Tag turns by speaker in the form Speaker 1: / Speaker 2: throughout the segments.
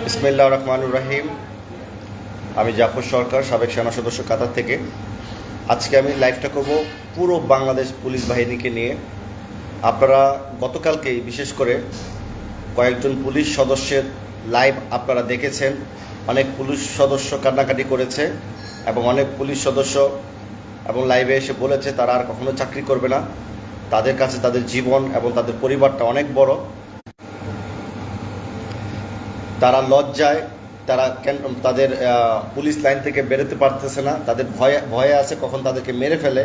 Speaker 1: বিসমিল্লাহির রহমানির রহিম। আমি জাফর সরকার, সাবেক সেনা সদস্য কাতার থেকে। আজকে আমি লাইভটা করব পুরো বাংলাদেশ পুলিশ বাহিনীকে নিয়ে। আপনারা গতকালকেই বিশেষ করে কয়েকজন পুলিশ সদস্যের লাইভ আপনারা দেখেছেন। অনেক পুলিশ সদস্য কান্নাকাটি করেছে এবং অনেক পুলিশ সদস্য এবং লাইভে এসে বলেছে তারা আর কখনো চাকরি করবে না। তাদের কাছে তাদের জীবন এবং তাদের পরিবারটা অনেক বড়। তারা লজ্জায় তারা তাদের পুলিশ লাইন থেকে বেরোতে পারতেছে না। তাদের ভয়ে আছে কখন তাদেরকে মেরে ফেলে।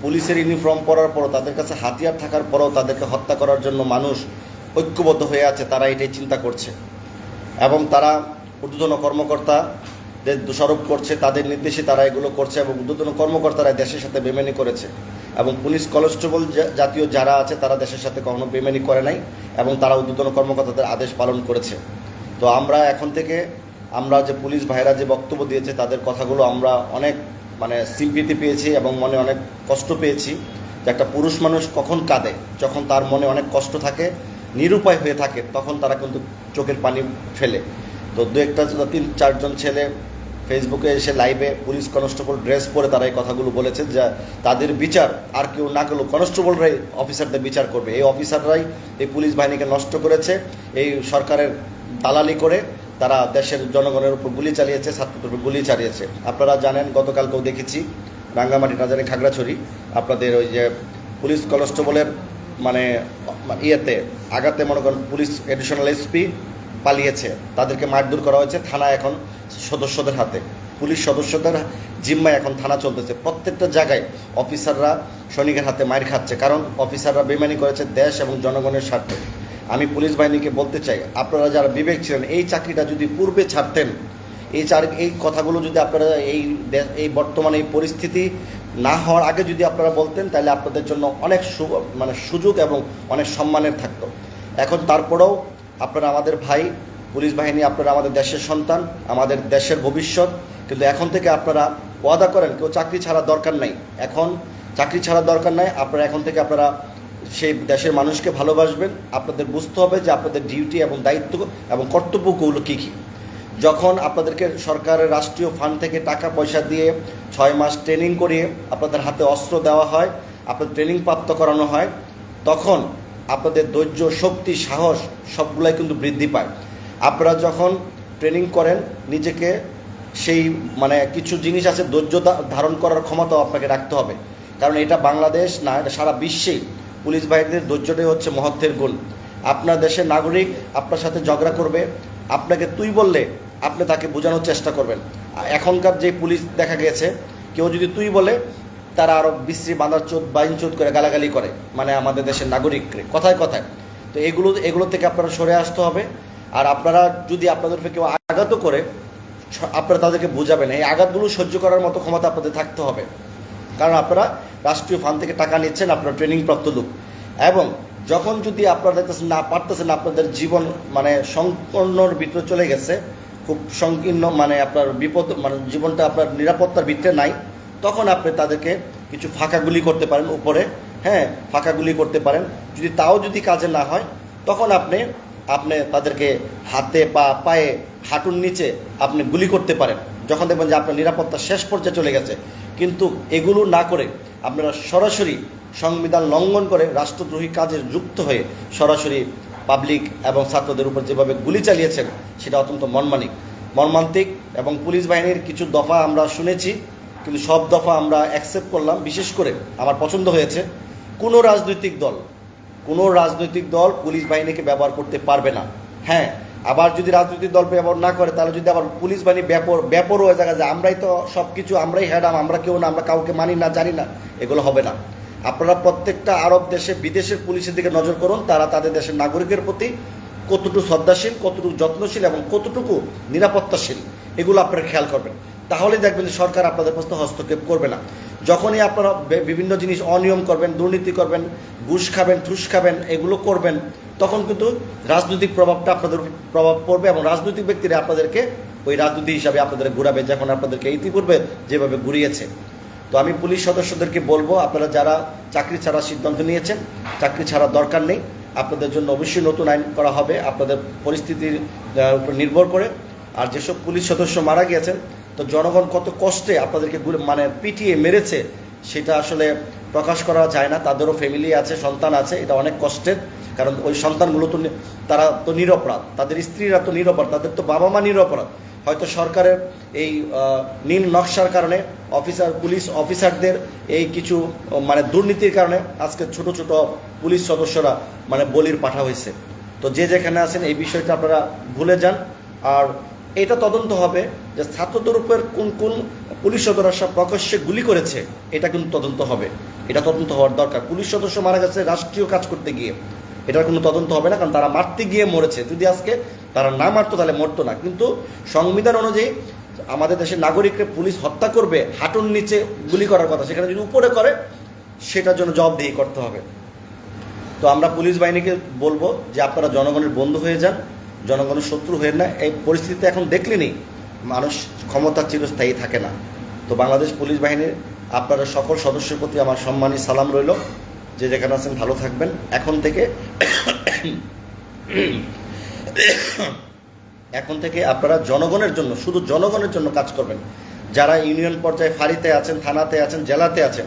Speaker 1: পুলিশের ইউনিফর্ম পরার পরও, তাদের কাছে হাতিয়ার থাকার পরেও তাদেরকে হত্যা করার জন্য মানুষ ঐক্যবদ্ধ হয়ে আছে। তারা এটাই চিন্তা করছে এবং তারা ঊর্ধ্বতন কর্মকর্তাদের দোষারোপ করছে। তাদের নির্দেশে তারা এগুলো করছে এবং ঊর্ধ্বতন কর্মকর্তারা দেশের সাথে বেইমানি করেছে এবং পুলিশ কনস্টেবল জাতীয় যারা আছে তারা দেশের সাথে কখনো বেইমানি করে নাই এবং তারা ঊর্ধ্বতন কর্মকর্তাদের আদেশ পালন করেছে। তো আমরা এখন থেকে আমরা যে পুলিশ ভাইরা যে বক্তব্য দিয়েছে তাদের কথাগুলো আমরা অনেক সিম্পিতি পেয়েছি এবং মনে অনেক কষ্ট পেয়েছি। যে একটা পুরুষ মানুষ কখন কাঁদে, যখন তার মনে অনেক কষ্ট থাকে, নিরুপায় হয়ে থাকে, তখন তারা কিন্তু চোখের পানি ফেলে। তো দু একটা 3-4জন ছেলে ফেসবুকে এসে লাইভে পুলিশ কনস্টেবল ড্রেস পরে তারা এই কথাগুলো বলেছে যে তাদের বিচার আর কেউ না করলেও কনস্টেবলরাই অফিসারদের বিচার করবে। এই অফিসাররাই এই পুলিশ বাহিনীকে নষ্ট করেছে। এই সরকারের দালালি করে তারা দেশের জনগণের উপর গুলি চালিয়েছে, ছাত্রদের উপর গুলি চালিয়েছে। আপনারা জানেন, গতকালকেও দেখেছি রাঙ্গামাটি রাজারি খাগড়াছড়ি আপনাদের ওই যে পুলিশ কনস্টেবলের ইয়েতে আঘাতে মনে করেন পুলিশ এডিশনাল এসপি পালিয়েছে, তাদেরকে মারধর করা হয়েছে। থানা এখন সদস্যদের হাতে, পুলিশ সদস্যদের জিম্মায় এখন থানা চলতেছে। প্রত্যেকটা জায়গায় অফিসাররা সৈনিকের হাতে মার খাচ্ছে, কারণ অফিসাররা বেইমানি করেছে দেশ এবং জনগণের স্বার্থে। আমি পুলিশ বাহিনীকে বলতে চাই, আপনারা যারা বিবেক ছিলেন, এই চাকরিটা যদি পূর্বে ছাড়তেন, এই কথাগুলো যদি আপনারা এই বর্তমানে এই পরিস্থিতি না হওয়ার আগে যদি আপনারা বলতেন, তাহলে আপনাদের জন্য অনেক সুযোগ এবং অনেক সম্মানের থাকতো। এখন তারপরেও আপনারা আমাদের ভাই, পুলিশ বাহিনী, আপনারা আমাদের দেশের সন্তান, আমাদের দেশের ভবিষ্যৎ। কিন্তু এখন থেকে আপনারা ওয়াদা করেন কেউ চাকরি ছাড়া দরকার নাই। এখন চাকরি ছাড়া দরকার নাই। আপনারা এখন থেকে আপনারা সেই দেশের মানুষকে ভালোবাসবেন। আপনাদের বুঝতে হবে যে আপনাদের ডিউটি এবং দায়িত্ব এবং কর্তব্যগুলো কী কী। যখন আপনাদেরকে সরকারের রাষ্ট্রীয় ফান্ড থেকে টাকা পয়সা দিয়ে 6 মাস ট্রেনিং করিয়ে আপনাদের হাতে অস্ত্র দেওয়া হয়, আপনাদের ট্রেনিং প্রাপ্ত করানো হয়, তখন আপনাদের ধৈর্য, শক্তি, সাহস সবগুলাই কিন্তু বৃদ্ধি পায়। আপনারা যখন ট্রেনিং করেন, নিজেকে সেই কিছু জিনিস আছে, ধৈর্য ধারণ করার ক্ষমতাও আপনাকে রাখতে হবে। কারণ এটা বাংলাদেশ না, এটা সারা বিশ্বেই পুলিশ বাহিনীর ধৈর্যটাই হচ্ছে মহত্বের গুণ। আপনার দেশের নাগরিক আপনার সাথে ঝগড়া করবে, আপনাকে তুই বললে আপনি তাকে বোঝানোর চেষ্টা করবেন। এখনকার যে পুলিশ দেখা গেছে, কেউ যদি তুই বলে তারা আরও বিশ্রী বাঁধারচোদ বাইনচোদ করে গালাগালি করে, আমাদের দেশের নাগরিককে কথায় কথায়। তো এগুলো থেকে আপনারা সরে আসতে হবে। আর আপনারা যদি আপনাদেরকে কেউ আঘাতও করে, আপনারা তাদেরকে বোঝাবেন। এই আঘাতগুলো সহ্য করার মতো ক্ষমতা আপনাদের থাকতে হবে, কারণ আপনারা রাষ্ট্রীয় ফান্ড থেকে টাকা নিচ্ছেন, আপনারা ট্রেনিং প্রাপ্ত লোক। এবং যখন যদি আপনারা দেখতেছেন না পারতেছেন, আপনাদের জীবন সংকীর্ণর ভিতরে চলে গেছে, খুব সংকীর্ণ, আপনার বিপদ, জীবনটা আপনার নিরাপত্তার ভিতরে নাই, তখন আপনি তাদেরকে কিছু ফাঁকা গুলি করতে পারেন উপরে, ফাঁকা গুলি করতে পারেন। যদি কাজে না হয়, তখন আপনি তাদেরকে হাতে পায়ে হাঁটুর নিচে আপনি গুলি করতে পারেন, যখন দেখবেন যে আপনার নিরাপত্তা শেষ পর্যায়ে চলে গেছে। কিন্তু এগুলো না করে আপনারা সরাসরি সংবিধান লঙ্ঘন করে রাষ্ট্রদ্রোহী কাজে যুক্ত হয়ে সরাসরি পাবলিক এবং ছাত্রদের উপর যেভাবে গুলি চালিয়েছেন, সেটা অত্যন্ত মর্মান্তিক। এবং পুলিশ বাহিনীর কিছু দফা আমরা শুনেছি, কিন্তু সব দফা আমরা অ্যাকসেপ্ট করলাম। বিশেষ করে আমার পছন্দ হয়েছে, কোনো রাজনৈতিক দল পুলিশ বাহিনীকে ব্যবহার করতে পারবে না। আবার যদি রাজনৈতিক দল ব্যবহার না করে, তাহলে যদি আবার পুলিশ বাহিনী ব্যাপর হয়ে যায় যে আমরাই তো সব কিছু, আমরাই হ্যাডাম, আমরা কেউ না, আমরা কাউকে মানি না, জানি না, এগুলো হবে না। আপনারা প্রত্যেকটা আরব দেশে, বিদেশের পুলিশের দিকে নজর করুন, তারা তাদের দেশের নাগরিকের প্রতি কতটুকু শ্রদ্ধাশীল, কতটুকু যত্নশীল এবং কতটুকু নিরাপত্তাশীল, এগুলো আপনারা খেয়াল করবেন। তাহলে দেখবেন যে সরকার আপনাদের প্রতি হস্তক্ষেপ করবে না। যখনই আপনারা বিভিন্ন জিনিস অনিয়ম করবেন, দুর্নীতি করবেন, ঘুষ খাবেন, ঠুস খাবেন, এগুলো করবেন, তখন কিন্তু রাজনৈতিক প্রভাবটা আপনাদের প্রভাব পড়বে এবং রাজনৈতিক ব্যক্তিরা আপনাদেরকে ওই রাজনীতি হিসাবে আপনাদের ঘুরাবে, যখন আপনাদেরকে ইতিপূর্বে যেভাবে ঘুরিয়েছে। তো আমি পুলিশ সদস্যদেরকে বলবো, আপনারা যারা চাকরি ছাড়ার সিদ্ধান্ত নিয়েছেন, চাকরি ছাড়া দরকার নেই, আপনাদের জন্য অবশ্যই নতুন আইন করা হবে আপনাদের পরিস্থিতির উপর নির্ভর করে। আর যেসব পুলিশ সদস্য মারা গিয়েছেন, তো জনগণ কত কষ্টে আপনাদেরকে মানে পিটিয়ে মেরেছে সেটা আসলে প্রকাশ করা যায় না। তাদেরও ফ্যামিলি আছে, সন্তান আছে, এটা অনেক কষ্টের। কারণ ওই সন্তানগুলো তো তারা তো নিরপরাধ, তাদের স্ত্রীরা তো নিরপরাধ, তাদের তো বাবা মা নিরপরাধ। হয়তো সরকারের এই নীল নকশার কারণে পুলিশ অফিসারদের এই কিছু মানে দুর্নীতির কারণে আজকে ছোট ছোট পুলিশ সদস্যরা মানে বলির পাঠা হয়েছে। তো যে যেখানে আছেন এই বিষয়টা আপনারা ভুলে যান। আর এটা তদন্ত হবে যে ছাত্রদের উপর কোন কোন পুলিশ সদস্য প্রকাশ্যে গুলি করেছে, এটা কিন্তু তদন্ত হবে। এটা তদন্ত হওয়ার দরকার। পুলিশ সদস্য মারা গেছে রাষ্ট্রীয় কাজ করতে গিয়ে, এটার কোনো তদন্ত হবে না, কারণ তারা মারতে গিয়ে মরেছে। যদি আজকে তারা না মারতো তাহলে মরতো না। কিন্তু সংবিধান অনুযায়ী আমাদের দেশের নাগরিককে পুলিশ হত্যা করবে হাঁটুর নিচে গুলি করার কথা, সেখানে যদি উপরে করে সেটার জন্য জবাবদিহি করতে হবে। তো আমরা পুলিশ বাহিনীকে বলবো যে আপনারা জনগণের বন্ধু হয়ে যান, জনগণের শত্রু হয়ে না। এই পরিস্থিতি এখন দেখলেনি মানুষ ক্ষমতা চিরস্থায়ী থাকে না। তো বাংলাদেশ পুলিশ বাহিনীর আপনারা সকল সদস্যের প্রতি আমার সম্মানী সালাম রইল। যে যেখানে আছেন ভালো থাকবেন। এখন থেকে আপনারা জনগণের জন্য, শুধু জনগণের জন্য কাজ করবেন। যারা ইউনিয়ন পর্যায়ে ফাঁড়িতে আছেন, থানাতে আছেন, জেলাতে আছেন,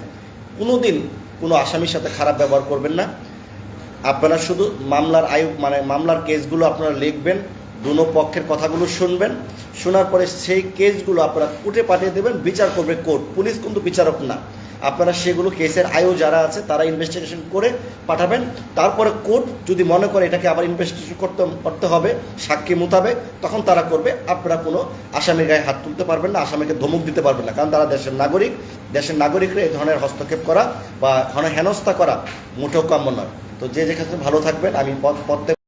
Speaker 1: কোনোদিন কোনো আসামির সাথে খারাপ ব্যবহার করবেন না। আপনারা শুধু মামলার কেসগুলো আপনারা লিখবেন, দুনো পক্ষের কথাগুলো শুনবেন, শোনার পরে সেই কেসগুলো আপনারা কোর্টে পাঠিয়ে দেবেন, বিচার করবে কোর্ট। পুলিশ কিন্তু বিচারক না। আপনারা সেগুলো কেসের আয়ু যারা আছে তারা ইনভেস্টিগেশন করে পাঠাবেন। তারপরে কোর্ট যদি মনে করে এটাকে আবার ইনভেস্টিগেশন করতে হবে সাক্ষী মোতাবেক, তখন তারা করবে। আপনারা কোনো আসামির গায়ে হাত তুলতে পারবেন না, আসামিকে ধমক দিতে পারবেন না, কারণ তারা দেশের নাগরিক। দেশের নাগরিকরা এই ধরনের হস্তক্ষেপ করা বা হেনস্থা করা মোটেও কাম্য নয়। তো যে যেখানে ভালো থাকবেন। আমি প্রত্যেক